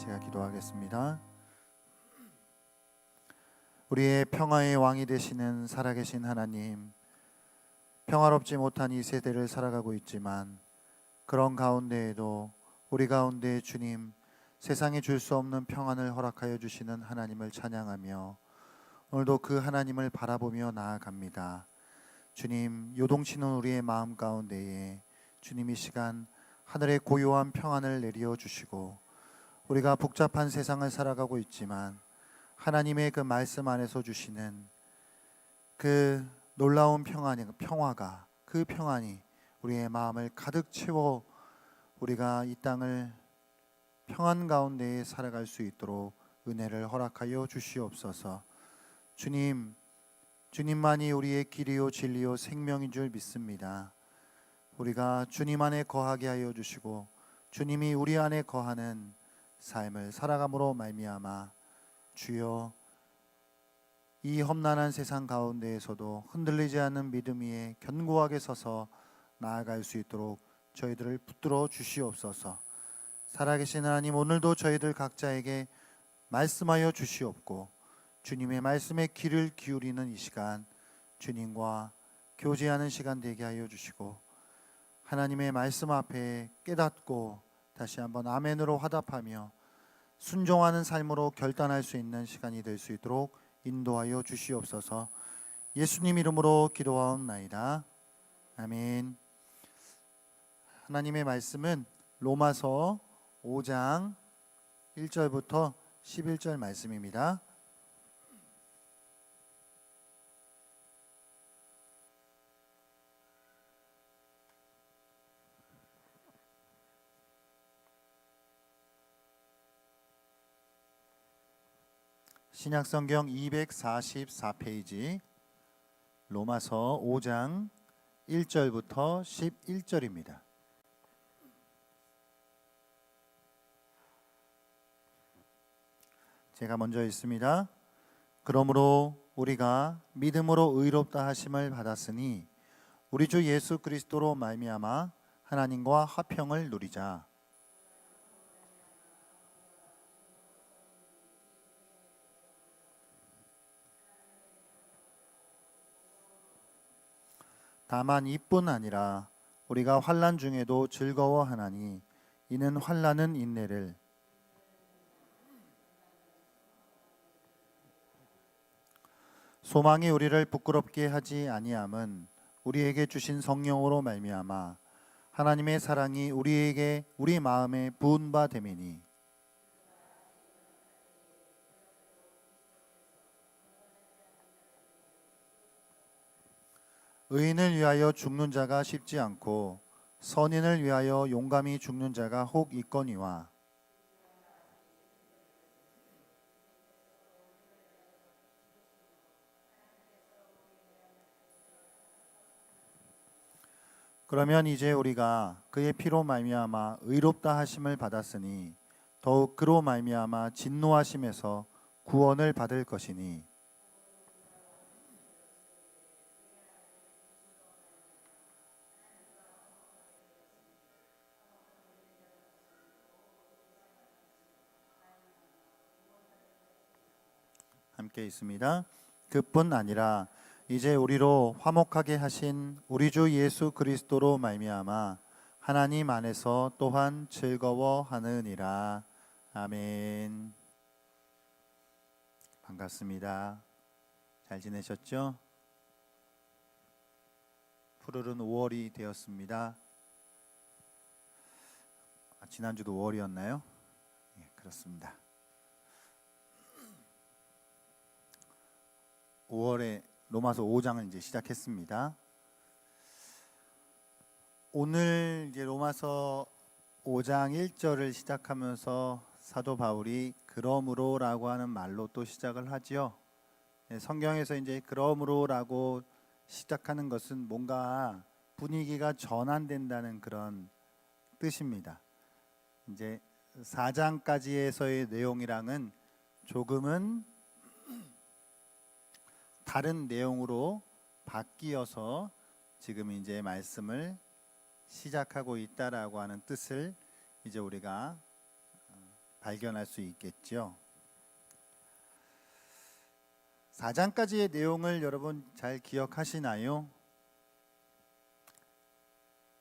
제가 기도하겠습니다. 우리의 평화의 왕이 되시는 살아계신 하나님, 평화롭지 못한 이 세대를 살아가고 있지만 그런 가운데에도 우리 가운데 주님, 세상에 줄 수 없는 평안을 허락하여 주시는 하나님을 찬양하며 오늘도 그 하나님을 바라보며 나아갑니다. 주님, 요동치는 우리의 마음 가운데에 주님 이 시간 하늘의 고요한 평안을 내려 주시고, 우리가 복잡한 세상을 살아가고 있지만 하나님의 그 말씀 안에서 주시는 그 놀라운 평화가, 그 평안이 우리의 마음을 가득 채워 우리가 이 땅을 평안 가운데에 살아갈 수 있도록 은혜를 허락하여 주시옵소서. 주님, 주님만이 우리의 길이요 진리요 생명인 줄 믿습니다. 우리가 주님 안에 거하게 하여 주시고 주님이 우리 안에 거하는 삶을 살아감으로 말미암아 주여, 이 험난한 세상 가운데에서도 흔들리지 않는 믿음 위에 견고하게 서서 나아갈 수 있도록 저희들을 붙들어 주시옵소서. 살아계신 하나님, 오늘도 저희들 각자에게 말씀하여 주시옵고 주님의 말씀에 귀를 기울이는 이 시간 주님과 교제하는 시간 되게 하여 주시고, 하나님의 말씀 앞에 깨닫고 다시 한번 아멘으로 화답하며 순종하는 삶으로 결단할 수 있는 시간이 될 수 있도록 인도하여 주시옵소서. 예수님 이름으로 기도하옵나이다. 아멘. 하나님의 말씀은 로마서 5장 1절부터 11절 말씀입니다. 신약성경 244페이지 로마서 5장 1절부터 11절입니다. 제가 먼저 읽습니다. 그러므로 우리가 믿음으로 의롭다 하심을 받았으니 우리 주 예수 그리스도로 말미암아 하나님과 화평을 누리자. 다만 이뿐 아니라 우리가 환난 중에도 즐거워하나니 이는 환난은 인내를, 소망이 우리를 부끄럽게 하지 아니함은 우리에게 주신 성령으로 말미암아 하나님의 사랑이 우리 마음에 부은 바 됨이니, 의인을 위하여 죽는 자가 쉽지 않고 선인을 위하여 용감히 죽는 자가 혹 있거니와, 그러면 이제 우리가 그의 피로 말미암아 의롭다 하심을 받았으니 더욱 그로 말미암아 진노하심에서 구원을 받을 것이니, 함께 있습니다. 그뿐 아니라 이제 우리로 화목하게 하신 우리 주 예수 그리스도로 말미암아 하나님 안에서 또한 즐거워하느니라. 아멘. 반갑습니다. 잘 지내셨죠? 푸르른 5월이 되었습니다. 지난주도 5월이었나요? 예, 그렇습니다. 5월에 로마서 5장을 이제 시작했습니다. 오늘 이제 로마서 5장 1절을 시작하면서 사도 바울이 그러므로라고 하는 말로 또 시작을 하지요. 성경에서 이제 그러므로라고 시작하는 것은 뭔가 분위기가 전환된다는 그런 뜻입니다. 이제 4장까지에서의 내용이랑은 조금은 다른 내용으로 바뀌어서 지금 이제 말씀을 시작하고 있다라고 하는 뜻을 이제 우리가 발견할 수 있겠죠. 4장까지의 내용을 여러분 잘 기억하시나요?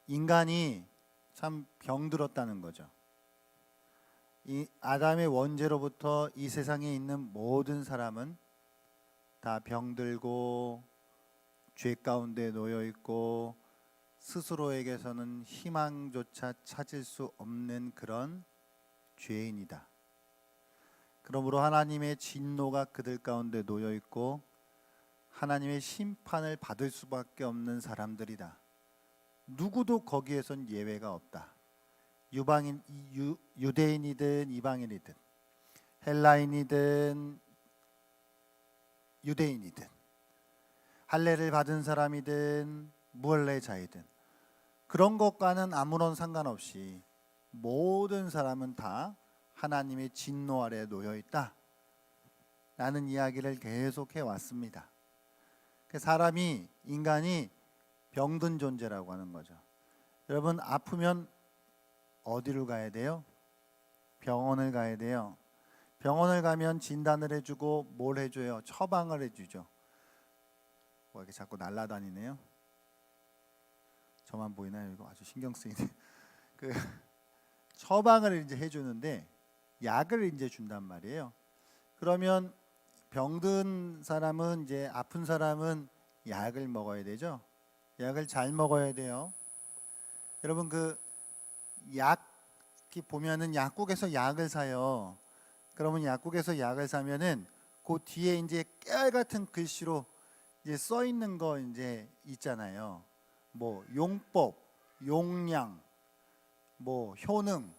인간이 참 병들었다는 거죠. 이 아담의 원죄로부터 이 세상에 있는 모든 사람은 다 병들고 죄 가운데 놓여 있고 스스로에게서는 희망조차 찾을 수 없는 그런 죄인이다. 그러므로 하나님의 진노가 그들 가운데 놓여 있고 하나님의 심판을 받을 수밖에 없는 사람들이다. 누구도 거기에선 예외가 없다. 유대인이든 이방인이든 헬라인이든 유대인이든 할례를 받은 사람이든 무할례자이든 그런 것과는 아무런 상관없이 모든 사람은 다 하나님의 진노 아래 놓여 있다 라는 이야기를 계속해 왔습니다. 사람이, 인간이 병든 존재라고 하는 거죠. 여러분, 아프면 어디로 가야 돼요? 병원을 가야 돼요. 병원을 가면 진단을 해주고 뭘 해줘요? 처방을 해주죠. 뭐 이렇게 자꾸 날아다니네요. 저만 보이나요? 이거 아주 신경 쓰이네. 그 처방을 이제 해주는데 약을 이제 준단 말이에요. 그러면 병든 사람은, 이제 아픈 사람은 약을 먹어야 되죠. 약을 잘 먹어야 돼요. 여러분, 그 약이 보면은 약국에서 약을 사요. 그러면 약국에서 약을 사면은 그 뒤에 이제 깨알 같은 글씨로 이제 써 있는 거 이제 있잖아요. 뭐 용법, 용량, 뭐 효능,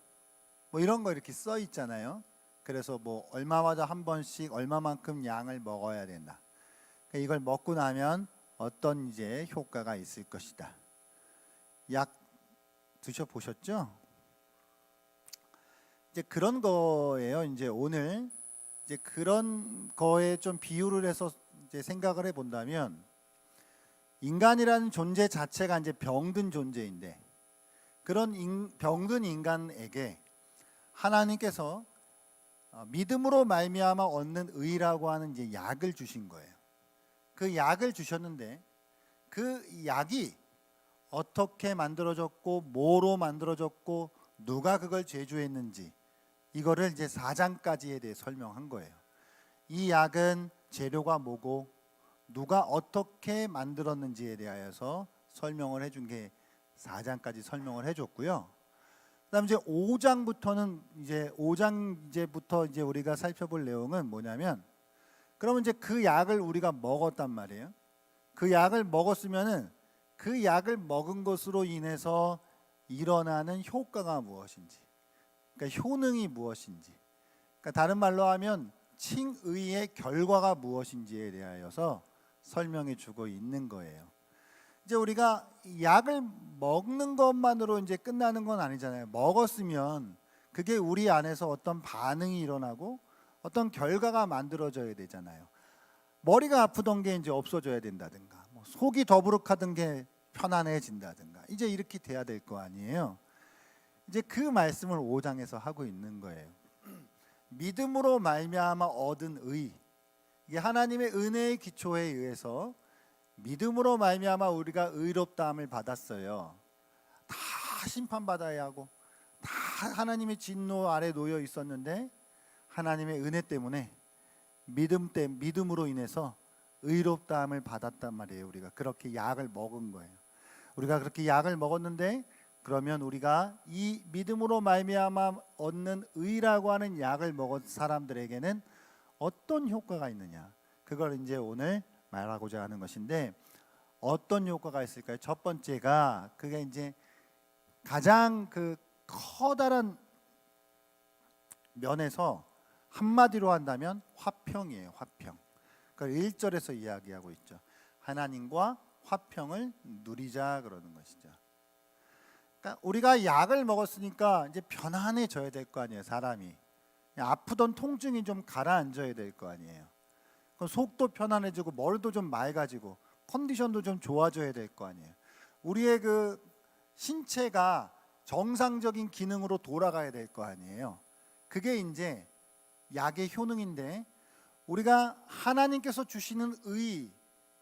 뭐 이런 거 이렇게 써 있잖아요. 그래서 뭐 얼마마다 한 번씩 얼마만큼 양을 먹어야 된다. 그러니까 이걸 먹고 나면 어떤 이제 효과가 있을 것이다. 약 드셔 보셨죠? 이제 그런 거예요. 이제 오늘 이제 그런 거에 좀 비유를 해서 이제 생각을 해 본다면, 인간이라는 존재 자체가 이제 병든 존재인데, 그런 병든 인간에게 하나님께서 믿음으로 말미암아 얻는 의라고 하는 이제 약을 주신 거예요. 그 약을 주셨는데 그 약이 어떻게 만들어졌고 뭐로 만들어졌고 누가 그걸 제조했는지, 이거를 이제 4장까지에 대해 설명한 거예요. 이 약은 재료가 뭐고 누가 어떻게 만들었는지에 대하여서 설명을 해준 게 4장까지 설명을 해줬고요. 그다음 이제 5장부터는 이제 5장 이제부터 이제 우리가 살펴볼 내용은 뭐냐면, 그러면 이제 그 약을 우리가 먹었단 말이에요. 그 약을 먹었으면은 그 약을 먹은 것으로 인해서 일어나는 효과가 무엇인지, 그러니까 효능이 무엇인지, 그러니까 다른 말로 하면 칭의의 결과가 무엇인지에 대하여서 설명해 주고 있는 거예요. 이제 우리가 약을 먹는 것만으로 이제 끝나는 건 아니잖아요. 먹었으면 그게 우리 안에서 어떤 반응이 일어나고 어떤 결과가 만들어져야 되잖아요. 머리가 아프던 게 이제 없어져야 된다든가, 뭐 속이 더부룩하던 게 편안해진다든가, 이제 이렇게 돼야 될 거 아니에요. 이제 그 말씀을 5장에서 하고 있는 거예요. 믿음으로 말미암아 얻은 의, 이게 하나님의 은혜의 기초에 의해서 믿음으로 말미암아 우리가 의롭다함을 받았어요. 다 심판받아야 하고 다 하나님의 진노 아래 놓여 있었는데, 하나님의 은혜 때문에 믿음으로 인해서 의롭다함을 받았단 말이에요. 우리가 그렇게 약을 먹은 거예요. 우리가 그렇게 약을 먹었는데, 그러면 우리가 이 믿음으로 말미암아 얻는 의라고 하는 약을 먹은 사람들에게는 어떤 효과가 있느냐, 그걸 이제 오늘 말하고자 하는 것인데, 어떤 효과가 있을까요? 첫 번째가, 그게 이제 가장 그 커다란 면에서 한마디로 한다면 화평이에요. 화평. 그걸 1절에서 이야기하고 있죠. 하나님과 화평을 누리자 그러는 것이죠. 그러니까 우리가 약을 먹었으니까 이제 편안해져야 될 거 아니에요. 사람이 아프던 통증이 좀 가라앉아야 될 거 아니에요. 속도 편안해지고 머리도 좀 맑아지고 컨디션도 좀 좋아져야 될 거 아니에요. 우리의 그 신체가 정상적인 기능으로 돌아가야 될 거 아니에요. 그게 이제 약의 효능인데, 우리가 하나님께서 주시는 의,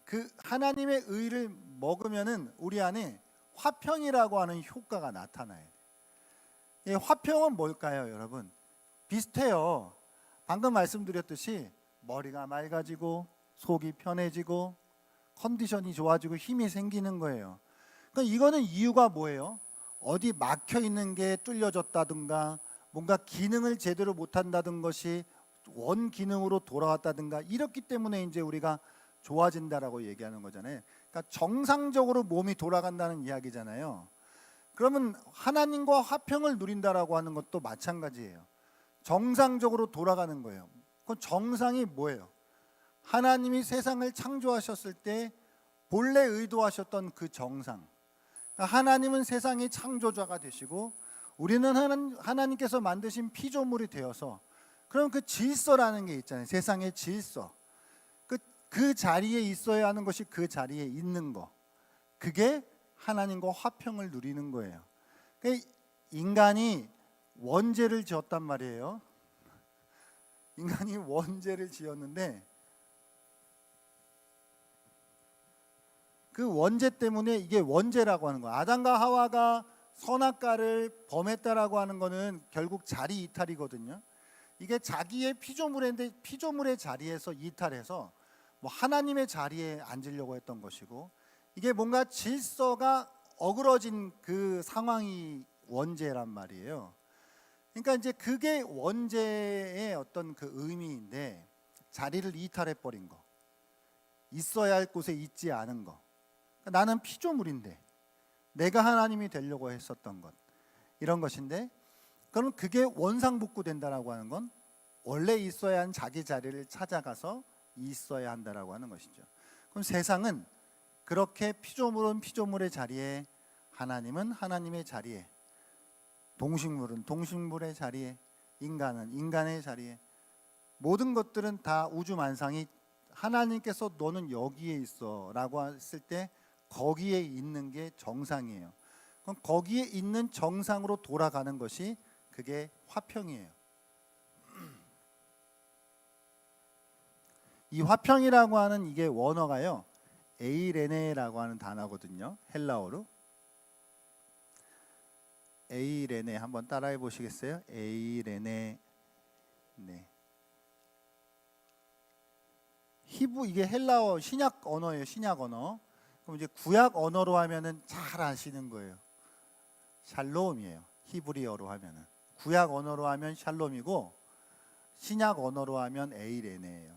그 하나님의 의를 먹으면은 우리 안에 화평이라고 하는 효과가 나타나요. 이 화평은 뭘까요, 여러분? 비슷해요. 방금 말씀드렸듯이 머리가 맑아지고 속이 편해지고 컨디션이 좋아지고 힘이 생기는 거예요. 그러니까 이거는 이유가 뭐예요? 어디 막혀 있는 게 뚫려졌다든가 뭔가 기능을 제대로 못한다든 것이 원 기능으로 돌아왔다든가 이렇기 때문에 이제 우리가 좋아진다라고 얘기하는 거잖아요. 그러니까 정상적으로 몸이 돌아간다는 이야기잖아요. 그러면 하나님과 화평을 누린다라고 하는 것도 마찬가지예요. 정상적으로 돌아가는 거예요. 그 정상이 뭐예요? 하나님이 세상을 창조하셨을 때 본래 의도하셨던 그 정상. 그러니까 하나님은 세상의 창조자가 되시고 우리는 하나님께서 만드신 피조물이 되어서, 그럼 그 질서라는 게 있잖아요. 세상의 질서. 그 자리에 있어야 하는 것이 그 자리에 있는 거. 그게 하나님과 화평을 누리는 거예요. 그러니까 인간이 원죄를 지었단 말이에요. 인간이 원죄를 지었는데 그 원죄 때문에, 이게 원죄라고 하는 거예요. 아담과 하와가 선악과를 범했다라고 하는 거는 결국 자리 이탈이거든요. 이게 자기의 피조물인데 피조물의 자리에서 이탈해서 뭐 하나님의 자리에 앉으려고 했던 것이고, 이게 뭔가 질서가 어그러진 그 상황이 원죄란 말이에요. 그러니까 이제 그게 원죄의 어떤 그 의미인데, 자리를 이탈해 버린 거, 있어야 할 곳에 있지 않은 거. 그러니까 나는 피조물인데 내가 하나님이 되려고 했었던 것, 이런 것인데, 그럼 그게 원상복구된다라고 하는 건 원래 있어야 한 자기 자리를 찾아가서 있어야 한다라고 하는 것이죠. 그럼 세상은 그렇게 피조물은 피조물의 자리에, 하나님은 하나님의 자리에, 동식물은 동식물의 자리에, 인간은 인간의 자리에, 모든 것들은 다 우주만상이 하나님께서 너는 여기에 있어 라고 했을 때 거기에 있는 게 정상이에요. 그럼 거기에 있는 정상으로 돌아가는 것이 그게 화평이에요. 이 화평이라고 하는 이게 원어가요, 에이레네라고 하는 단어거든요. 헬라어로. 에이레네 한번 따라해 보시겠어요? 에이레네. 네. 히브, 이게 헬라어 신약 언어예요. 신약 언어. 그럼 이제 구약 언어로 하면은 잘 아시는 거예요. 샬롬이에요. 히브리어로 하면은. 구약 언어로 하면 샬롬이고 신약 언어로 하면 에이레네예요.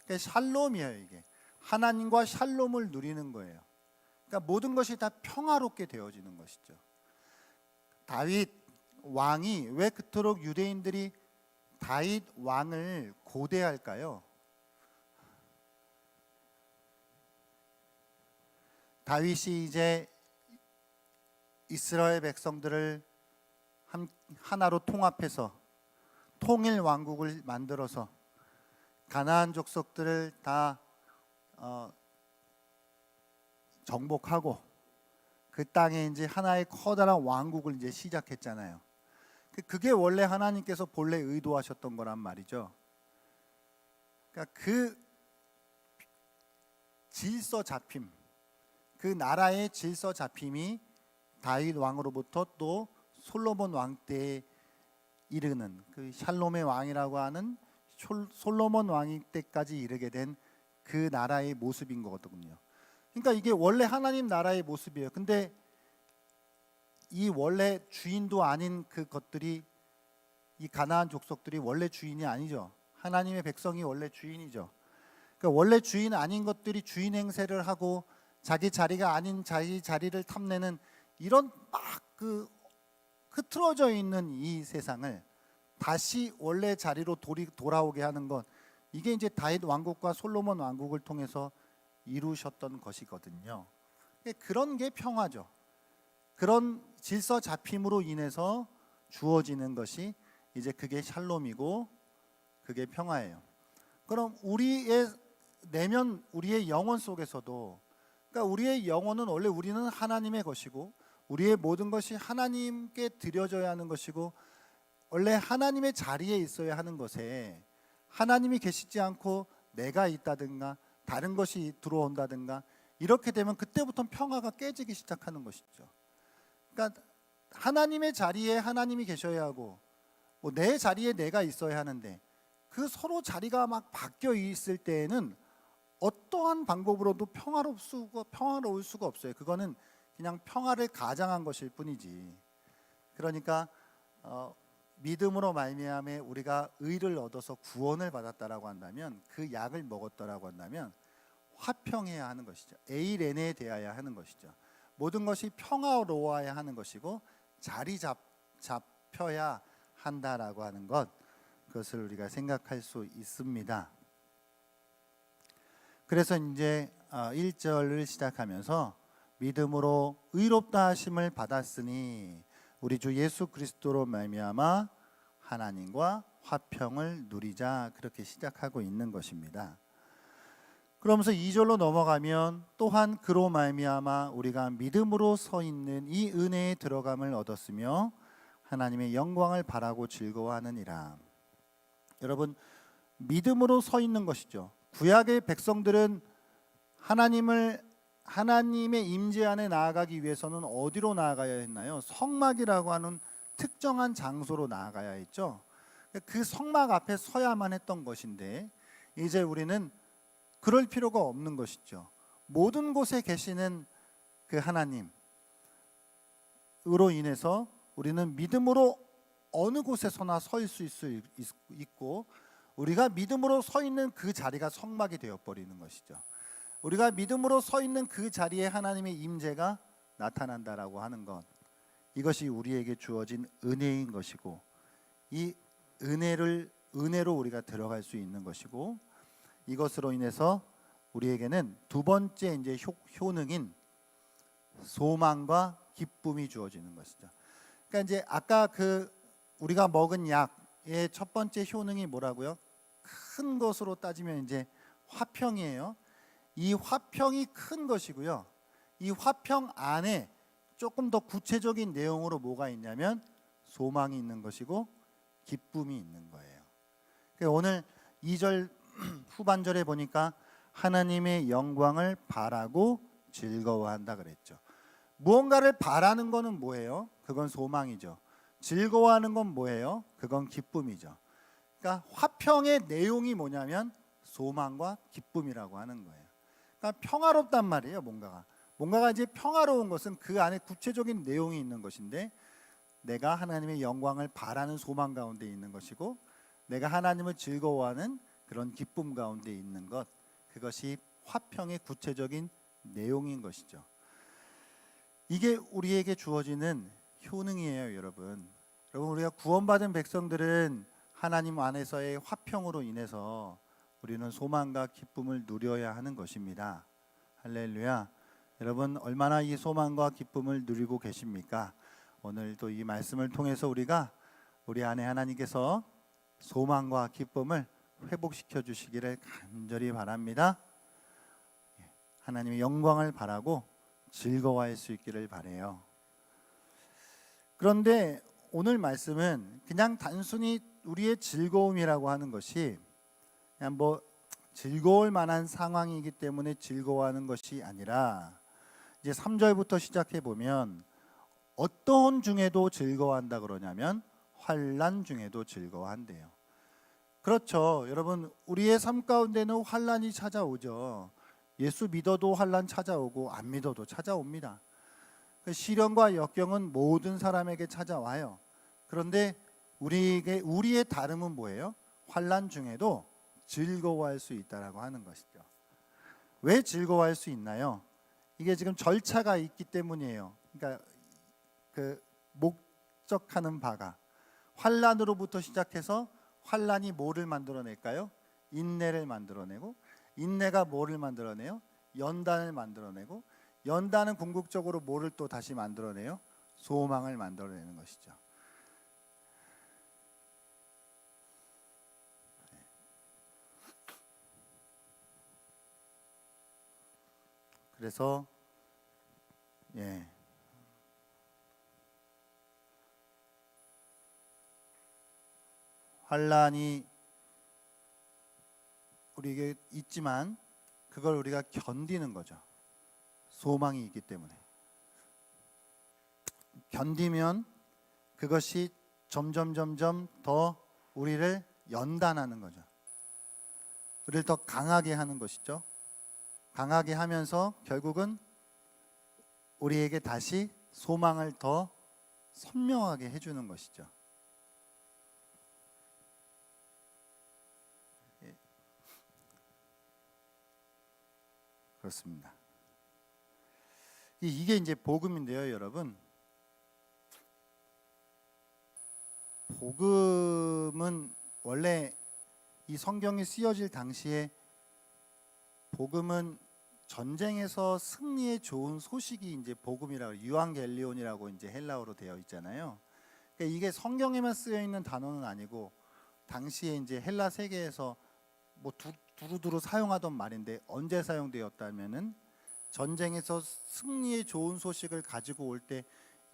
그러니까 샬롬이에요. 이게 하나님과 샬롬을 누리는 거예요. 그러니까 모든 것이 다 평화롭게 되어지는 것이죠. 다윗 왕이 왜 그토록 유대인들이 다윗 왕을 고대할까요? 다윗이 이제 이스라엘 백성들을 하나로 통합해서 통일 왕국을 만들어서 가나안 족속들을 다 정복하고 그 땅에 이제 하나의 커다란 왕국을 이제 시작했잖아요. 그게 원래 하나님께서 본래 의도하셨던 거란 말이죠. 그러니까 그 질서 잡힘, 그 나라의 질서 잡힘이 다윗 왕으로부터 또 솔로몬 왕 때에 이르는 그 샬롬의 왕이라고 하는 솔로몬 왕 때까지 이르게 된 그 나라의 모습인 거거든요. 그러니까 이게 원래 하나님 나라의 모습이에요. 근데 이 원래 주인도 아닌 그 것들이, 이 가나안 족속들이 원래 주인이 아니죠. 하나님의 백성이 원래 주인이죠. 그러니까 원래 주인 아닌 것들이 주인 행세를 하고 자기 자리가 아닌 자기 자리를 탐내는 이런 막 그 흐트러져 있는 이 세상을 다시 원래 자리로 돌아오게 하는 것, 이게 이제 다윗 왕국과 솔로몬 왕국을 통해서 이루셨던 것이거든요. 그런 게 평화죠. 그런 질서 잡힘으로 인해서 주어지는 것이 이제 그게 샬롬이고 그게 평화예요. 그럼 우리의 내면, 우리의 영혼 속에서도, 그러니까 우리의 영혼은 원래 우리는 하나님의 것이고 우리의 모든 것이 하나님께 드려져야 하는 것이고 원래 하나님의 자리에 있어야 하는 것에 하나님이 계시지 않고 내가 있다든가 다른 것이 들어온다든가 이렇게 되면 그때부터 평화가 깨지기 시작하는 것이죠. 그러니까 하나님의 자리에 하나님이 계셔야 하고 내 자리에 내가 있어야 하는데 그 서로 자리가 막 바뀌어 있을 때에는 어떠한 방법으로도 평화로울 수가 없어요. 그거는 그냥 평화를 가장한 것일 뿐이지. 그러니까 믿음으로 말미암아 우리가 의를 얻어서 구원을 받았다라고 한다면, 그 약을 먹었다라고 한다면 화평해야 하는 것이죠. 에이레네에 대하여야 하는 것이죠. 모든 것이 평화로워야 하는 것이고 자리 잡혀야 한다라고 하는 것, 그것을 우리가 생각할 수 있습니다. 그래서 이제 1절을 시작하면서 믿음으로 의롭다 하심을 받았으니 우리 주 예수 그리스도로 말미암아 하나님과 화평을 누리자, 그렇게 시작하고 있는 것입니다. 그러면서 2절로 넘어가면 또한 그로 말미암아 우리가 믿음으로 서 있는 이 은혜에 들어감을 얻었으며 하나님의 영광을 바라고 즐거워하느니라. 여러분, 믿음으로 서 있는 것이죠. 구약의 백성들은 하나님의 임재 안에 나아가기 위해서는 어디로 나아가야 했나요? 성막이라고 하는 특정한 장소로 나아가야 했죠. 그 성막 앞에 서야만 했던 것인데 이제 우리는 그럴 필요가 없는 것이죠. 모든 곳에 계시는 그 하나님으로 인해서 우리는 믿음으로 어느 곳에서나 설 수 있고, 우리가 믿음으로 서 있는 그 자리가 성막이 되어버리는 것이죠. 우리가 믿음으로 서 있는 그 자리에 하나님의 임재가 나타난다라고 하는 것, 이것이 우리에게 주어진 은혜인 것이고, 이 은혜로 우리가 들어갈 수 있는 것이고, 이것으로 인해서 우리에게는 두 번째 이제 효능인 소망과 기쁨이 주어지는 것이죠. 그러니까 이제 아까 우리가 먹은 약의 첫 번째 효능이 뭐라고요? 큰 것으로 따지면 이제 화평이에요. 이 화평이 큰 것이고요. 이 화평 안에 조금 더 구체적인 내용으로 뭐가 있냐면 소망이 있는 것이고 기쁨이 있는 거예요. 그러니까 오늘 2절 후반절에 보니까 하나님의 영광을 바라고 즐거워한다 그랬죠. 무언가를 바라는 거는 뭐예요? 그건 소망이죠. 즐거워하는 건 뭐예요? 그건 기쁨이죠. 그러니까 화평의 내용이 뭐냐면 소망과 기쁨이라고 하는 거예요. 그러니까 평화롭단 말이에요. 뭔가가 이제 평화로운 것은 그 안에 구체적인 내용이 있는 것인데, 내가 하나님의 영광을 바라는 소망 가운데 있는 것이고 내가 하나님을 즐거워하는 그런 기쁨 가운데 있는 것, 그것이 화평의 구체적인 내용인 것이죠. 이게 우리에게 주어지는 효능이에요. 여러분, 우리가 구원받은 백성들은 하나님 안에서의 화평으로 인해서 우리는 소망과 기쁨을 누려야 하는 것입니다. 할렐루야. 여러분, 얼마나 이 소망과 기쁨을 누리고 계십니까? 오늘도 이 말씀을 통해서 우리 안에 하나님께서 소망과 기쁨을 회복시켜 주시기를 간절히 바랍니다. 하나님의 영광을 바라고 즐거워할 수 있기를 바라요. 그런데 오늘 말씀은 그냥 단순히 우리의 즐거움이라고 하는 것이 그냥 즐거울 만한 상황이기 때문에 즐거워하는 것이 아니라, 이제 3절부터 시작해 보면 어떠한 중에도 즐거워한다 그러냐면 환난 중에도 즐거워한대요. 그렇죠. 여러분, 우리의 삶 가운데는 환난이 찾아오죠. 예수 믿어도 환난 찾아오고 안 믿어도 찾아옵니다. 시련과 역경은 모든 사람에게 찾아와요. 그런데 우리의 다름은 뭐예요? 환난 중에도 즐거워할 수 있다라고 하는 것이죠. 왜 즐거워할 수 있나요? 이게 지금 절차가 있기 때문이에요. 그러니까 목적하는 바가 환난으로부터 시작해서, 환난이 뭐를 만들어낼까요? 인내를 만들어내고, 인내가 뭐를 만들어내요? 연단을 만들어내고, 연단은 궁극적으로 뭐를 또 다시 만들어내요? 소망을 만들어내는 것이죠. 그래서 환란이 우리에게 있지만 그걸 우리가 견디는 거죠. 소망이 있기 때문에. 견디면 그것이 점점 더 우리를 연단하는 거죠. 우리를 더 강하게 하는 것이죠. 강하게 하면서 결국은 우리에게 다시 소망을 더 선명하게 해주는 것이죠. 그렇습니다. 이게 이제 복음인데요, 여러분. 복음은 원래 이 성경이 쓰여질 당시에 복음은 전쟁에서 승리에 좋은 소식이 이제 복음이라고, 유앙겔리온이라고 이제 헬라어로 되어 있잖아요. 그러니까 이게 성경에만 쓰여 있는 단어는 아니고 당시에 이제 헬라 세계에서 뭐 두루두루 사용하던 말인데, 언제 사용되었다면은 전쟁에서 승리에 좋은 소식을 가지고 올 때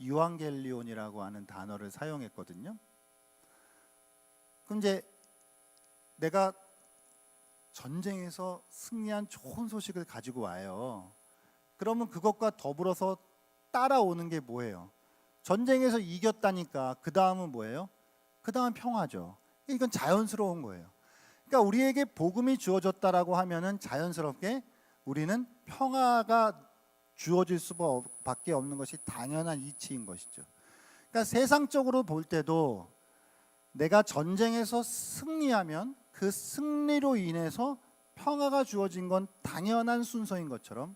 유앙겔리온이라고 하는 단어를 사용했거든요. 그럼 이제 내가 전쟁에서 승리한 좋은 소식을 가지고 와요. 그러면 그것과 더불어서 따라오는 게 뭐예요? 전쟁에서 이겼다니까 그 다음은 뭐예요? 그 다음은 평화죠. 이건 자연스러운 거예요. 그러니까 우리에게 복음이 주어졌다라고 하면은 자연스럽게 우리는 평화가 주어질 수밖에 없는 것이 당연한 이치인 것이죠. 그러니까 세상적으로 볼 때도 내가 전쟁에서 승리하면 그 승리로 인해서 평화가 주어진 건 당연한 순서인 것처럼,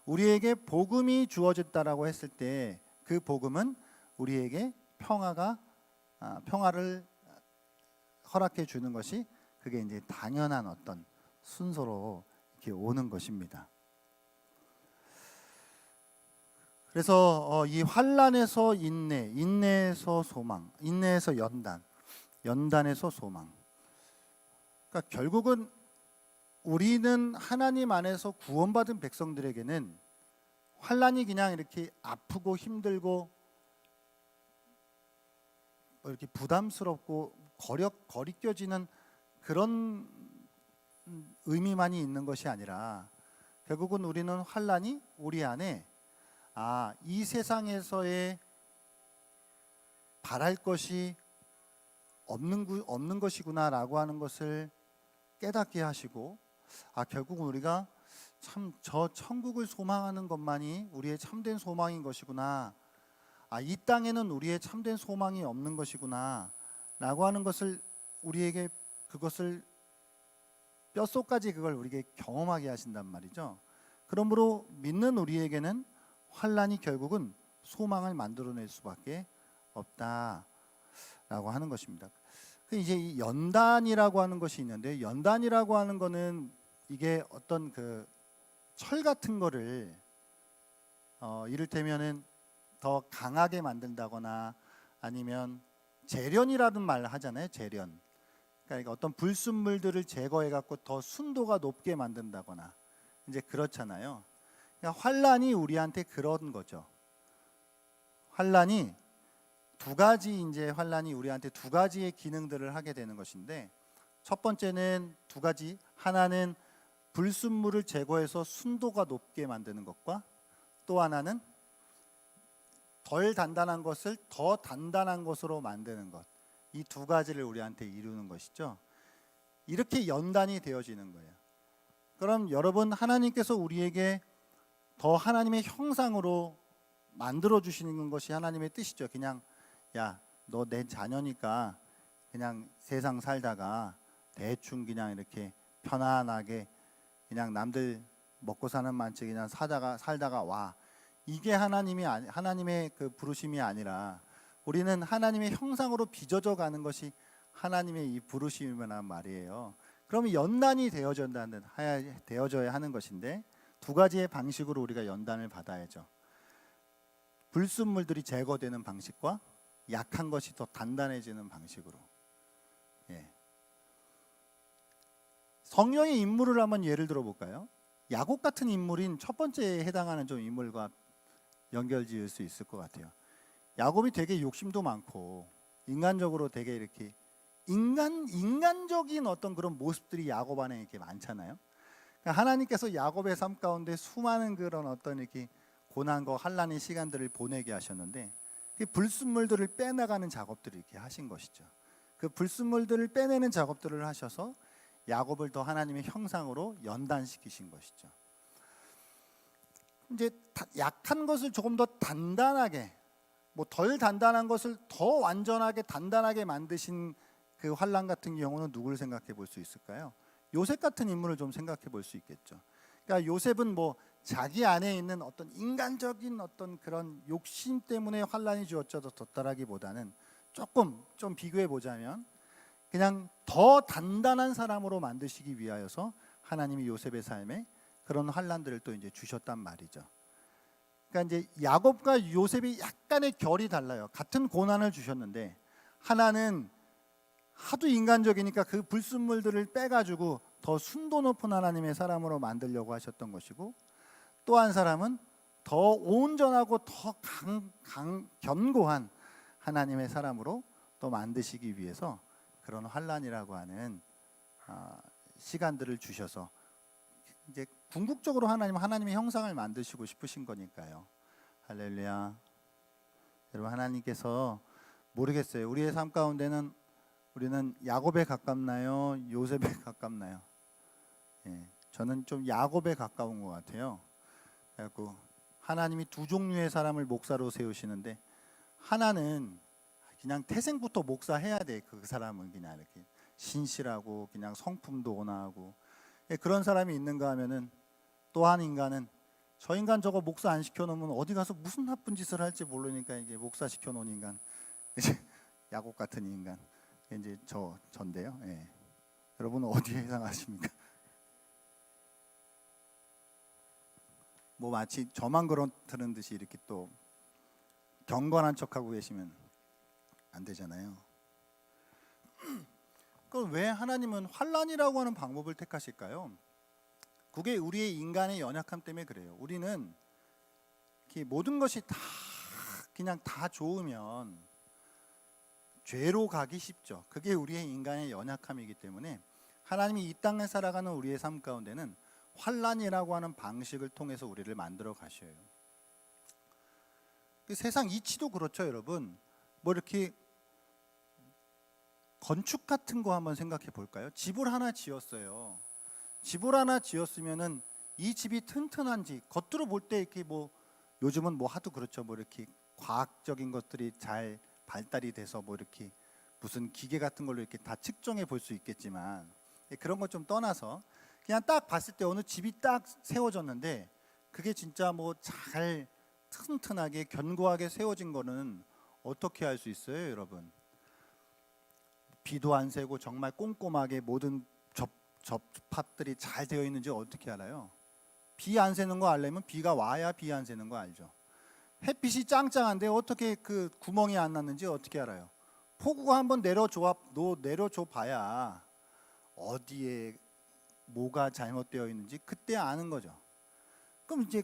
우리에게 복음이 주어졌다라고 했을 때 그 복음은 우리에게 평화를 허락해 주는 것이, 그게 이제 당연한 어떤 순서로 이렇게 오는 것입니다. 그래서 이 환난에서 인내, 인내에서 소망, 인내에서 연단, 연단에서 소망. 그러니까 결국은 우리는 하나님 안에서 구원받은 백성들에게는 환난이 그냥 이렇게 아프고 힘들고 이렇게 부담스럽고 거리껴지는 그런 의미만이 있는 것이 아니라, 결국은 우리는 환난이 우리 안에 이 세상에서의 바랄 것이 없는 것이구나라고 하는 것을 깨닫게 하시고, 결국 우리가 참 저 천국을 소망하는 것만이 우리의 참된 소망인 것이구나, 이 땅에는 우리의 참된 소망이 없는 것이구나 라고 하는 것을 우리에게, 그것을 뼛속까지 그걸 우리에게 경험하게 하신단 말이죠. 그러므로 믿는 우리에게는 환난이 결국은 소망을 만들어낼 수밖에 없다라고 하는 것입니다. 이제 이 연단이라고 하는 것이 있는데, 연단이라고 하는 거는 이게 어떤 그 철 같은 거를 이를테면은 더 강하게 만든다거나, 아니면 재련이라는 말을 하잖아요. 재련. 그러니까 어떤 불순물들을 제거해 갖고 더 순도가 높게 만든다거나, 이제 그렇잖아요. 그러니까 환란이 우리한테 그런 거죠. 환란이 환란이 우리한테 두 가지의 기능들을 하게 되는 것인데, 첫 번째는 두 가지. 하나는 불순물을 제거해서 순도가 높게 만드는 것과, 또 하나는 덜 단단한 것을 더 단단한 것으로 만드는 것. 이 두 가지를 우리한테 이루는 것이죠. 이렇게 연단이 되어지는 거예요. 그럼 여러분, 하나님께서 우리에게 더 하나님의 형상으로 만들어 주시는 것이 하나님의 뜻이죠. 그냥 야, 너 내 자녀니까 그냥 세상 살다가 대충 그냥 이렇게 편안하게 그냥 남들 먹고 사는 만치 그냥 살다가 와. 이게 하나님의 그 부르심이 아니라, 우리는 하나님의 형상으로 빚어져 가는 것이 하나님의 이 부르심이란 말이에요. 그러면 연단이 되어져야 하는 것인데, 두 가지의 방식으로 우리가 연단을 받아야죠. 불순물들이 제거되는 방식과 약한 것이 더 단단해지는 방식으로. 성령의 인물을 한번 예를 들어 볼까요? 야곱 같은 인물인 첫 번째에 해당하는 좀 인물과 연결 지을 수 있을 것 같아요. 야곱이 되게 욕심도 많고 인간적으로 되게 이렇게 인간적인 어떤 그런 모습들이 야곱 안에 이렇게 많잖아요. 그러니까 하나님께서 야곱의 삶 가운데 수많은 그런 어떤 이렇게 고난과 환난의 시간들을 보내게 하셨는데 그 불순물들을 빼나가는 작업들을 이렇게 하신 것이죠. 그 불순물들을 빼내는 작업들을 하셔서 야곱을 더 하나님의 형상으로 연단시키신 것이죠. 이제 약한 것을 조금 더 단단하게, 뭐 덜 단단한 것을 더 완전하게 단단하게 만드신 그 환난 같은 경우는 누구를 생각해 볼 수 있을까요? 요셉 같은 인물을 좀 생각해 볼 수 있겠죠. 그러니까 요셉은 뭐 자기 안에 있는 어떤 인간적인 어떤 그런 욕심 때문에 환난이 주어졌다라기보다는 조금 좀 비교해 보자면 그냥 더 단단한 사람으로 만드시기 위하여서 하나님이 요셉의 삶에 그런 환난들을 또 이제 주셨단 말이죠. 그러니까 이제 야곱과 요셉이 약간의 결이 달라요. 같은 고난을 주셨는데 하나는 하도 인간적이니까 그 불순물들을 빼가지고 더 순도 높은 하나님의 사람으로 만들려고 하셨던 것이고, 또 한 사람은 더 온전하고 더 견고한 하나님의 사람으로 또 만드시기 위해서 그런 환난이라고 하는 시간들을 주셔서 이제 궁극적으로 하나님의 형상을 만드시고 싶으신 거니까요. 할렐루야. 여러분, 하나님께서 모르겠어요. 우리의 삶 가운데는 우리는 야곱에 가깝나요? 요셉에 가깝나요? 예, 저는 좀 야곱에 가까운 것 같아요. 그래갖고 하나님이 두 종류의 사람을 목사로 세우시는데 하나는 그냥 태생부터 목사해야 돼. 그 사람은 그냥 이렇게 신실하고 그냥 성품도 온화하고, 예, 그런 사람이 있는가 하면은 또 한 인간은 저 인간 저거 목사 안 시켜놓으면 어디 가서 무슨 나쁜 짓을 할지 모르니까 이게 목사 시켜놓은 인간, 이제 야곱 같은 인간, 이제 전데요. 예. 여러분은 어디에 해당하십니까? 뭐 마치 저만 그렇다는 듯이 이렇게 또 경건한 척하고 계시면 안 되잖아요. 그럼 왜 하나님은 환난이라고 하는 방법을 택하실까요? 그게 우리의 인간의 연약함 때문에 그래요. 우리는 이렇게 모든 것이 다 그냥 다 좋으면 죄로 가기 쉽죠. 그게 우리의 인간의 연약함이기 때문에 하나님이 이 땅에 살아가는 우리의 삶 가운데는 환난이라고 하는 방식을 통해서 우리를 만들어 가셔요. 그 세상 이치도 그렇죠, 여러분. 뭐 이렇게 건축 같은 거 한번 생각해 볼까요? 집을 하나 지었어요. 집을 하나 지었으면은 이 집이 튼튼한지 겉으로 볼 때 이렇게 뭐 요즘은 뭐 하도 그렇죠. 뭐 이렇게 과학적인 것들이 잘 발달이 돼서 뭐 이렇게 무슨 기계 같은 걸로 이렇게 다 측정해 볼 수 있겠지만, 그런 거 좀 떠나서 그냥 딱 봤을 때 어느 집이 딱 세워졌는데 그게 진짜 뭐 잘 튼튼하게 견고하게 세워진 거는 어떻게 알 수 있어요, 여러분? 비도 안 새고 정말 꼼꼼하게 모든 접합들이 잘 되어 있는지 어떻게 알아요? 비 안 새는 거 알려면 비가 와야 비 안 새는 거 알죠. 햇빛이 짱짱한데 어떻게 그 구멍이 안 났는지 어떻게 알아요? 폭우가 한번 내려줘 봐야 어디에 뭐가 잘못되어 있는지 그때 아는 거죠. 그럼 이제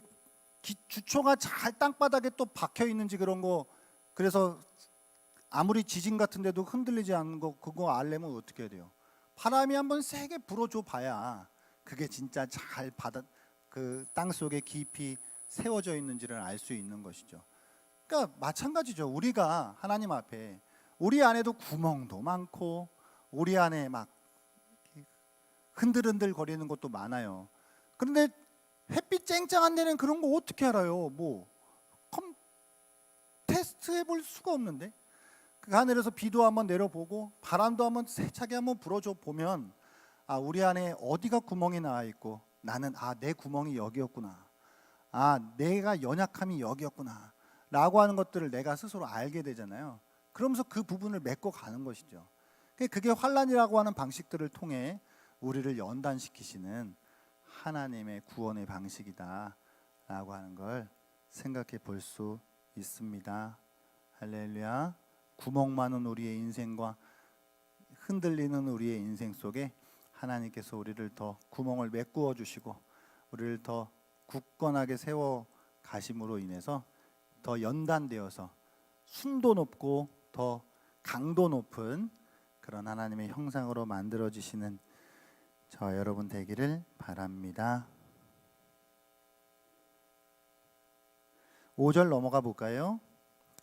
주초가 잘 땅바닥에 또 박혀 있는지 그런 거, 그래서 아무리 지진 같은데도 흔들리지 않는 거, 그거 알려면 어떻게 해야 돼요? 바람이 한번 세게 불어줘 봐야 그게 진짜 잘 그 땅 속에 깊이 세워져 있는지를 알 수 있는 것이죠. 그러니까 마찬가지죠. 우리가 하나님 앞에 우리 안에도 구멍도 많고 우리 안에 막 흔들흔들 거리는 것도 많아요. 그런데 햇빛 쨍쨍한 데는 그런 거 어떻게 알아요? 뭐 테스트해 볼 수가 없는데, 그 하늘에서 비도 한번 내려보고 바람도 한번 세차게 한번 불어줘 보면 우리 안에 어디가 구멍이 나 있고 나는 내 구멍이 여기였구나, 내가 연약함이 여기였구나 라고 하는 것들을 내가 스스로 알게 되잖아요. 그러면서 그 부분을 메꿔 가는 것이죠. 그게 환난이라고 하는 방식들을 통해 우리를 연단시키시는 하나님의 구원의 방식이다 라고 하는 걸 생각해 볼 수 있습니다. 할렐루야. 구멍 많은 우리의 인생과 흔들리는 우리의 인생 속에 하나님께서 우리를 더 구멍을 메꾸어 주시고 우리를 더 굳건하게 세워 가심으로 인해서 더 연단되어서 순도 높고 더 강도 높은 그런 하나님의 형상으로 만들어지시는 저와 여러분 되기를 바랍니다. 5절 넘어가 볼까요?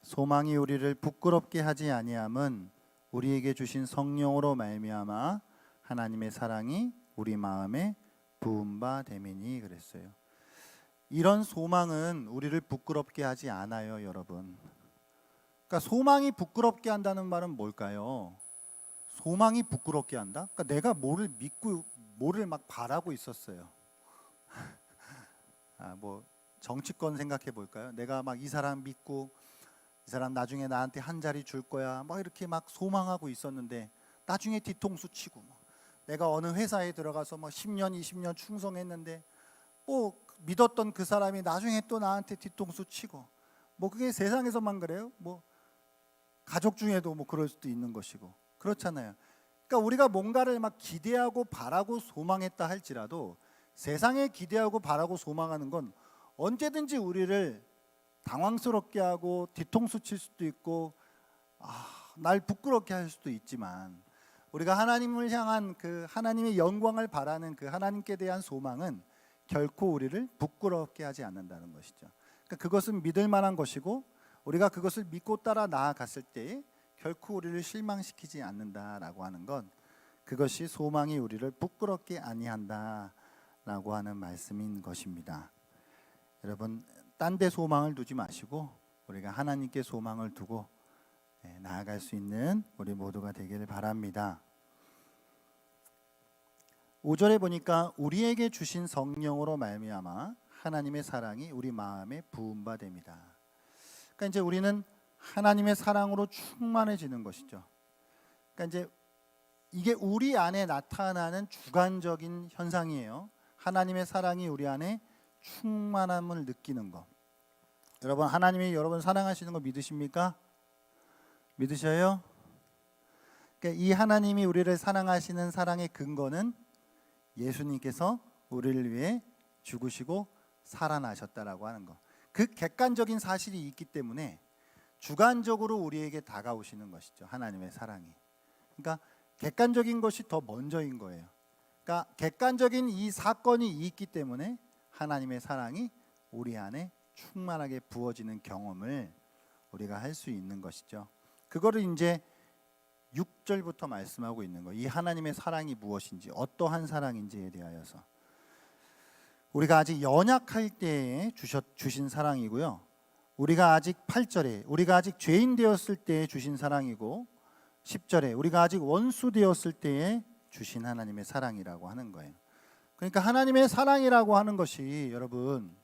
소망이 우리를 부끄럽게 하지 아니함은 우리에게 주신 성령으로 말미암아 하나님의 사랑이 우리 마음에 부은 바 됨이니 그랬어요. 이런 소망은 우리를 부끄럽게 하지 않아요, 여러분. 그러니까 소망이 부끄럽게 한다는 말은 뭘까요? 소망이 부끄럽게 한다? 그러니까 내가 뭐를 믿고 뭐를 막 바라고 있었어요. 뭐 정치권 생각해 볼까요? 내가 막 이 사람 믿고 이 사람 나중에 나한테 한 자리 줄 거야. 막 이렇게 막 소망하고 있었는데 나중에 뒤통수 치고 내가 어느 회사에 들어가서 뭐 10년, 20년 충성했는데 뭐 믿었던 그 사람이 나중에 또 나한테 뒤통수 치고 뭐 그게 세상에서만 그래요? 뭐 가족 중에도 뭐 그럴 수도 있는 것이고 그렇잖아요. 그러니까 우리가 뭔가를 막 기대하고 바라고 소망했다 할지라도 세상에 기대하고 바라고 소망하는 건 언제든지 우리를 당황스럽게 하고 뒤통수 칠 수도 있고 날 부끄럽게 할 수도 있지만 우리가 하나님을 향한 그 하나님의 영광을 바라는 그 하나님께 대한 소망은 결코 우리를 부끄럽게 하지 않는다는 것이죠. 그러니까 그것은 믿을 만한 것이고 우리가 그것을 믿고 따라 나아갔을 때 결코 우리를 실망시키지 않는다라고 하는 건 그것이 소망이 우리를 부끄럽게 아니한다라고 하는 말씀인 것입니다. 여러분 딴 데 소망을 두지 마시고 우리가 하나님께 소망을 두고 나아갈 수 있는 우리 모두가 되기를 바랍니다. 5절에 보니까 우리에게 주신 성령으로 말미암아 하나님의 사랑이 우리 마음에 부은 바 됩니다. 그러니까 이제 우리는 하나님의 사랑으로 충만해지는 것이죠. 그러니까 이제 이게 우리 안에 나타나는 주관적인 현상이에요. 하나님의 사랑이 우리 안에 충만함을 느끼는 것. 여러분 하나님이 여러분 사랑하시는 거 믿으십니까? 믿으셔요? 그러니까 이 하나님이 우리를 사랑하시는 사랑의 근거는 예수님께서 우리를 위해 죽으시고 살아나셨다라고 하는 것. 그 객관적인 사실이 있기 때문에 주관적으로 우리에게 다가오시는 것이죠. 하나님의 사랑이. 그러니까 객관적인 것이 더 먼저인 거예요. 그러니까 객관적인 이 사건이 있기 때문에 하나님의 사랑이 우리 안에 충만하게 부어지는 경험을 우리가 할 수 있는 것이죠. 그거를 이제 6절부터 말씀하고 있는 거예요. 이 하나님의 사랑이 무엇인지 어떠한 사랑인지에 대하여서 우리가 아직 연약할 때에 주신 사랑이고요. 우리가 아직 8절에 우리가 아직 죄인 되었을 때에 주신 사랑이고 10절에 우리가 아직 원수 되었을 때에 주신 하나님의 사랑이라고 하는 거예요. 그러니까 하나님의 사랑이라고 하는 것이 여러분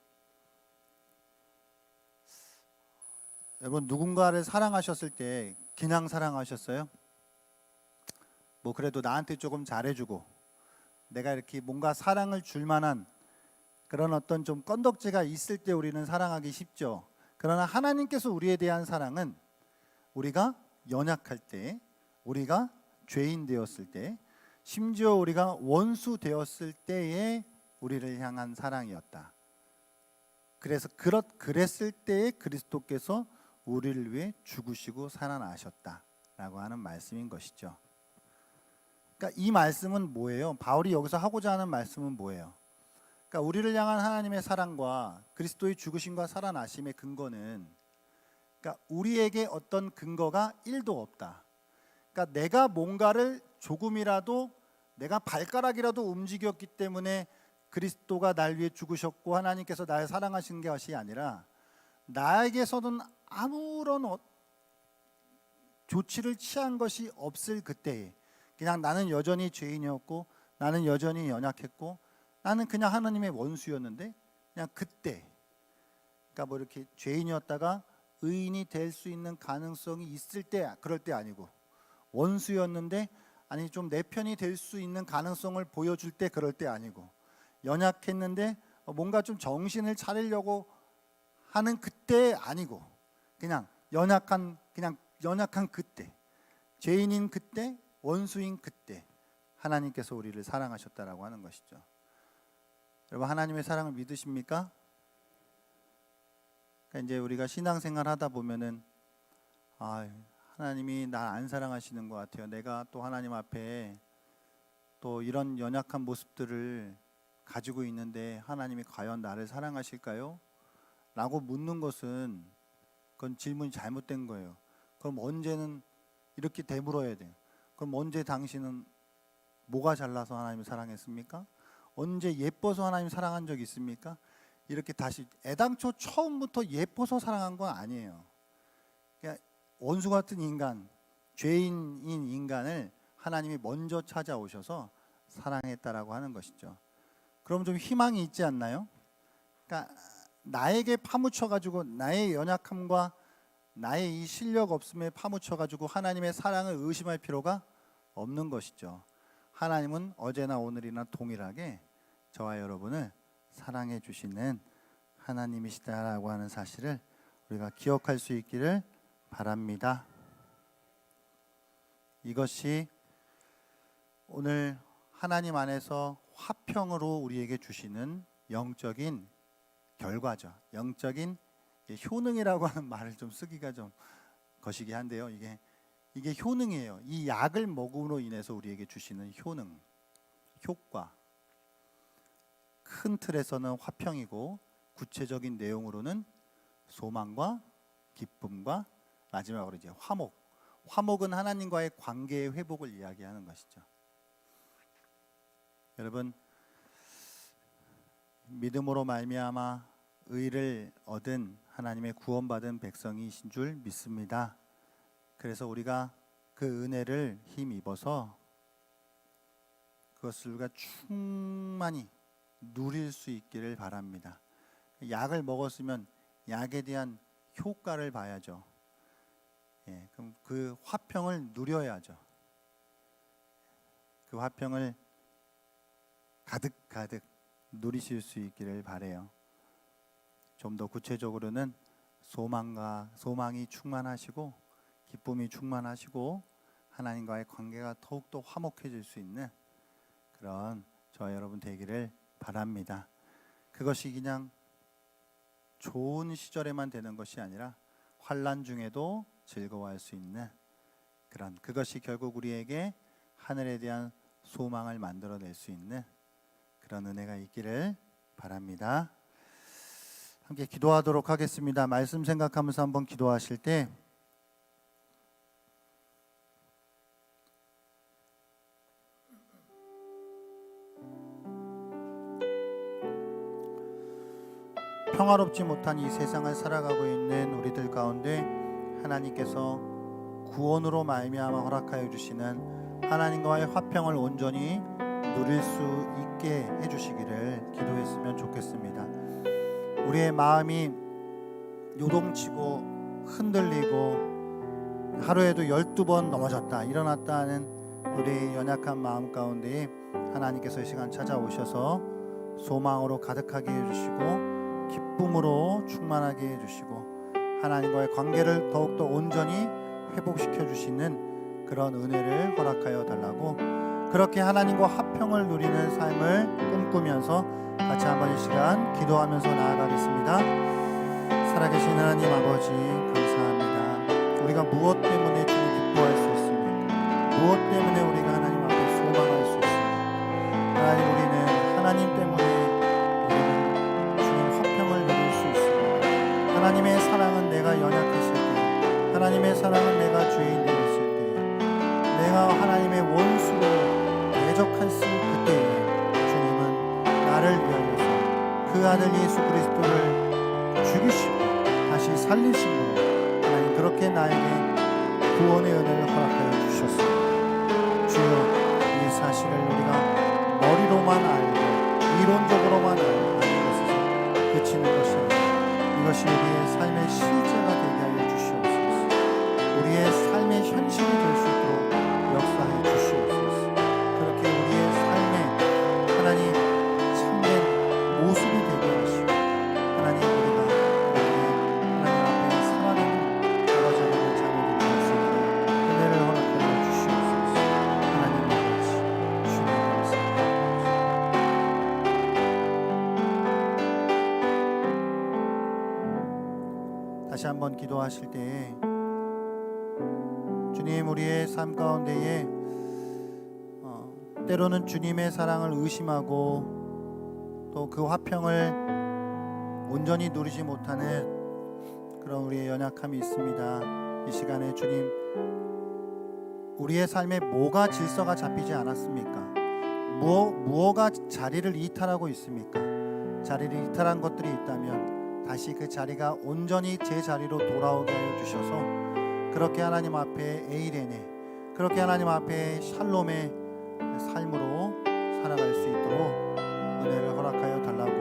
누군가를 사랑하셨을 때 그냥 사랑하셨어요? 뭐 그래도 나한테 조금 잘해주고 내가 이렇게 뭔가 사랑을 줄 만한 그런 어떤 좀 건덕지가 있을 때 우리는 사랑하기 쉽죠. 그러나 하나님께서 우리에 대한 사랑은 우리가 연약할 때, 우리가 죄인 되었을 때, 심지어 우리가 원수 되었을 때에 우리를 향한 사랑이었다. 그래서 그랬을 때에 그리스도께서 우리를 위해 죽으시고 살아나셨다라고 하는 말씀인 것이죠. 그러니까 이 말씀은 뭐예요? 바울이 여기서 하고자 하는 말씀은 뭐예요? 그러니까 우리를 향한 하나님의 사랑과 그리스도의 죽으심과 살아나심의 근거는 그러니까 우리에게 어떤 근거가 1도 없다. 그러니까 내가 뭔가를 조금이라도 내가 발가락이라도 움직였기 때문에 그리스도가 날 위해 죽으셨고 하나님께서 나를 사랑하신 것이 아니라 나에게서는 아무런 조치를 취한 것이 없을 그때에 그냥 나는 여전히 죄인이었고 나는 여전히 연약했고 나는 그냥 하나님의 원수였는데 그냥 그때 그러니까 뭐 이렇게 죄인이었다가 의인이 될 수 있는 가능성이 있을 때 그럴 때 아니고 원수였는데 아니 좀 내 편이 될 수 있는 가능성을 보여줄 때 그럴 때 아니고 연약했는데 뭔가 좀 정신을 차리려고 하는 그때 아니고 그냥 연약한 그때 죄인인 그때 원수인 그때 하나님께서 우리를 사랑하셨다라고 하는 것이죠. 여러분 하나님의 사랑을 믿으십니까? 그러니까 이제 우리가 신앙생활 하다 보면은 하나님이 나 안 사랑하시는 것 같아요. 내가 또 하나님 앞에 또 이런 연약한 모습들을 가지고 있는데 하나님이 과연 나를 사랑하실까요? 라고 묻는 것은 그건 질문이 잘못된 거예요. 그럼 언제는 이렇게 되물어야 돼요. 그럼 언제 당신은 뭐가 잘나서 하나님을 사랑했습니까? 언제 예뻐서 하나님 사랑한 적 있습니까? 이렇게 다시 애당초 처음부터 예뻐서 사랑한 건 아니에요. 그러니까 원수 같은 인간, 죄인인 인간을 하나님이 먼저 찾아오셔서 사랑했다라고 하는 것이죠. 그럼 좀 희망이 있지 않나요? 그러니까 나에게 파묻혀가지고 나의 연약함과 나의 이 실력 없음에 파묻혀가지고 하나님의 사랑을 의심할 필요가 없는 것이죠. 하나님은 어제나 오늘이나 동일하게 저와 여러분을 사랑해 주시는 하나님이시다라고 하는 사실을 우리가 기억할 수 있기를 바랍니다. 이것이 오늘 하나님 안에서 화평으로 우리에게 주시는 영적인 결과죠. 영적인 효능이라고 하는 말을 좀 쓰기가 좀 거시기 한데요. 이게 효능이에요. 이 약을 먹음으로 인해서 우리에게 주시는 효능, 효과. 큰 틀에서는 화평이고 구체적인 내용으로는 소망과 기쁨과 마지막으로 이제 화목. 화목은 하나님과의 관계의 회복을 이야기하는 것이죠. 여러분, 믿음으로 말미암아 의를 얻은 하나님의 구원받은 백성이신 줄 믿습니다. 그래서 우리가 그 은혜를 힘입어서 그것을 우리가 충만히 누릴 수 있기를 바랍니다. 약을 먹었으면 약에 대한 효과를 봐야죠. 그럼 그 화평을 누려야죠. 그 화평을 가득가득 누리실 수 있기를 바라요. 좀 더 구체적으로는 소망이 충만하시고 기쁨이 충만하시고 하나님과의 관계가 더욱더 화목해질 수 있는 그런 저와 여러분 되기를 바랍니다. 그것이 그냥 좋은 시절에만 되는 것이 아니라 환난 중에도 즐거워할 수 있는 그것이 결국 우리에게 하늘에 대한 소망을 만들어낼 수 있는 그런 은혜가 있기를 바랍니다. 함께 기도하도록 하겠습니다. 말씀 생각하면서 한번 기도하실 때 평화롭지 못한 이 세상을 살아가고 있는 우리들 가운데 하나님께서 구원으로 말미암아 허락하여 주시는 하나님과의 화평을 온전히 누릴 수 있게 해주시기를 기도했으면 좋겠습니다. 우리의 마음이 요동치고 흔들리고 하루에도 12번 넘어졌다 일어났다 하는 우리의 연약한 마음 가운데 하나님께서 이 시간 찾아오셔서 소망으로 가득하게 해주시고 기쁨으로 충만하게 해주시고 하나님과의 관계를 더욱더 온전히 회복시켜 주시는 그런 은혜를 허락하여 달라고 그렇게 하나님과 화평을 누리는 삶을 꿈꾸면서 같이 한번 이 시간 기도하면서 나아가겠습니다. 살아계신 하나님 아버지 감사합니다. 우리가 무엇 때문에 주님 기뻐할 수 있습니까? 무엇 때문에 우리가 하나님 앞에 소망할 수 있습니까? 하나님 우리는 하나님 때문에 우리는 주님 화평을 누릴 수 있습니다. 하나님의 사랑은 내가 연약했을 때 하나님의 사랑은 내가 죄인 되었을 때 내가 하나님의 원수로 대적했을 그때에 주님은 나를 위하여서 그 아들 예수 그리스도를 죽이시고 다시 살리심으로 하나님 그렇게 나에게 구원의 은혜를 허락하여 주셨습니다. 주여 이 사실을 우리가 머리로만 알고 이론적으로만 알는 것에서 그치는 것이 아니라 이것이 우리의 삶의 실제가 되게 하여 주시옵소서. 우리의 삶의 현실이 될 수 있도록 역사해 주시옵소서. 그렇게 우리의 삶에 하나님 참된 모습이 되게 하시고 하나님 우리가 하나님 앞에 살아가는 저와 자녀의 자녀들이 될 수 있도록 은혜를 허락하여 주시옵소서. 하나님 아버지 주님 감사합니다. 다시 한번 기도하실 때에 주님, 우리의 삶 가운데에 때로는 주님의 사랑을 의심하고 또 그 화평을 온전히 누리지 못하는 그런 우리의 연약함이 있습니다. 이 시간에 주님, 우리의 삶에 뭐가 질서가 잡히지 않았습니까? 무엇가 자리를 이탈하고 있습니까? 자리를 이탈한 것들이 있다면 다시 그 자리가 온전히 제 자리로 돌아오게 하여 주셔서 그렇게 하나님 앞에 에이레네, 그렇게 하나님 앞에 샬롬의 삶으로 살아갈 수 있도록 은혜를 허락하여 달라고,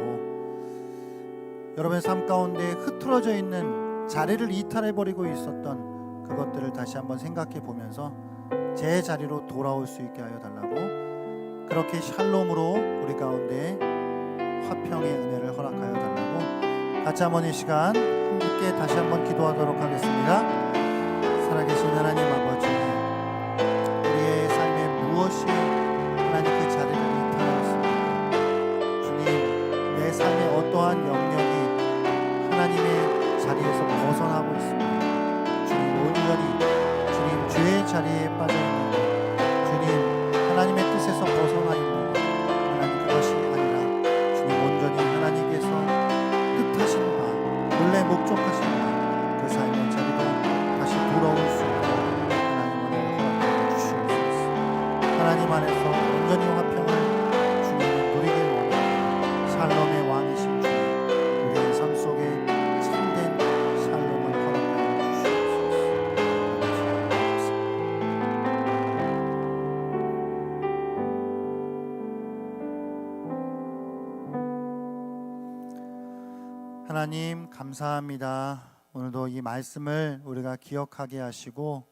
여러분의 삶 가운데 흐트러져 있는 자리를 이탈해버리고 있었던 그것들을 다시 한번 생각해 보면서 제 자리로 돌아올 수 있게 하여 달라고, 그렇게 샬롬으로 우리 가운데 화평의 은혜를 허락하여 달라고 같이 한번 이 시간 함께 다시 한번 기도하도록 하겠습니다. 살아계신 하나님 아버지, 우리의 삶에 무엇이 하나님 그 자리를 이탈하고 있습니까? 주님, 내 삶의 어떠한 영역이 하나님의 자리에서 벗어나고 있습니다. 주님, 온전히 주님 죄의 자리에 빠져 있는 것, 주님 하나님의 뜻에서 벗어나 있는 것, 하나님 그것이 아니라 주님 온전히 하나님께서 뜻하신 바, 본래 목적하신 바, 그 삶의 자리로 다시 돌아올 수 있도록 하나님 은혜를 허락하여 주시옵소서. 하나님 안에서 온전히 화평을 주님이 누리길 원하는 샬롬의 왕이신 주님, 우리의 삶 속에 참된 샬롬을 허락하여 주시옵소서. 하나님 감사합니다. 오늘도 이 말씀을 우리가 기억하게 하시고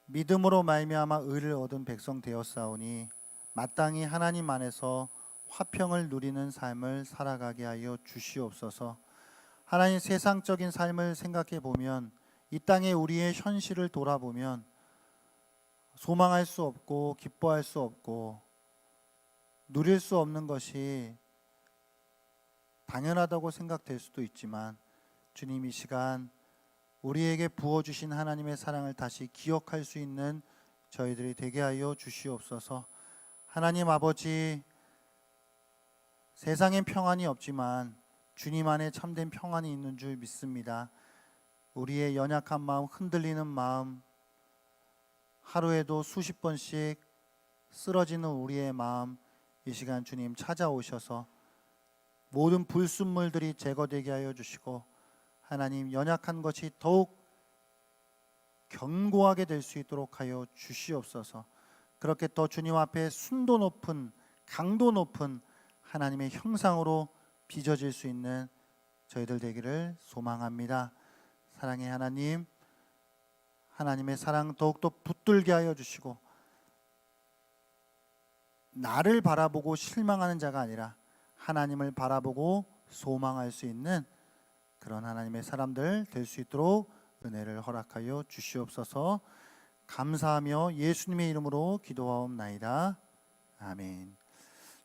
믿음으로 말미암아 의를 얻은 백성 되었사오니 마땅히 하나님 안에서 화평을 누리는 삶을 살아가게 하여 주시옵소서. 하나님, 세상적인 삶을 생각해 보면, 이 땅에 우리의 현실을 돌아보면 소망할 수 없고 기뻐할 수 없고 누릴 수 없는 것이 당연하다고 생각될 수도 있지만, 주님 이 시간 우리에게 부어주신 하나님의 사랑을 다시 기억할 수 있는 저희들이 되게 하여 주시옵소서. 하나님 아버지, 세상엔 평안이 없지만 주님 안에 참된 평안이 있는 줄 믿습니다. 우리의 연약한 마음, 흔들리는 마음, 하루에도 수십 번씩 쓰러지는 우리의 마음, 이 시간 주님 찾아오셔서 모든 불순물들이 제거되게 하여 주시고, 하나님 연약한 것이 더욱 견고하게 될 수 있도록 하여 주시옵소서. 그렇게 더 주님 앞에 순도 높은, 강도 높은 하나님의 형상으로 빚어질 수 있는 저희들 되기를 소망합니다. 사랑의 하나님, 하나님의 사랑 더욱더 붙들게 하여 주시고, 나를 바라보고 실망하는 자가 아니라 하나님을 바라보고 소망할 수 있는 그런 하나님의 사람들 될 수 있도록 은혜를 허락하여 주시옵소서. 감사하며 예수님의 이름으로 기도하옵나이다. 아멘.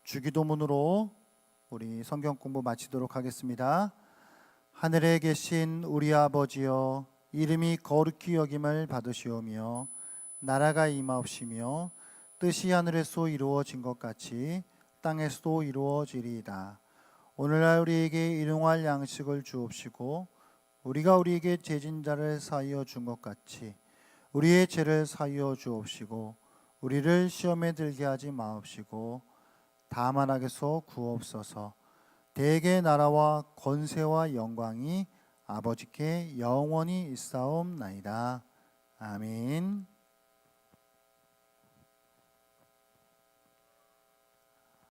주기도문으로 우리 성경 공부 마치도록 하겠습니다. 하늘에 계신 우리 아버지여, 이름이 거룩히 여김을 받으시오며 나라가 임하옵시며 뜻이 하늘에서 이루어진 것 같이 땅에서도 이루어지리이다. 오늘날 우리에게 일용할 양식을 주옵시고 우리가 우리에게 죄진 자를 사하여 준 것 같이 우리의 죄를 사하여 주옵시고 우리를 시험에 들게 하지 마옵시고 다만 악에서 구하옵소서. 대개 나라와 권세와 영광이 아버지께 영원히 있사옵나이다. 아멘.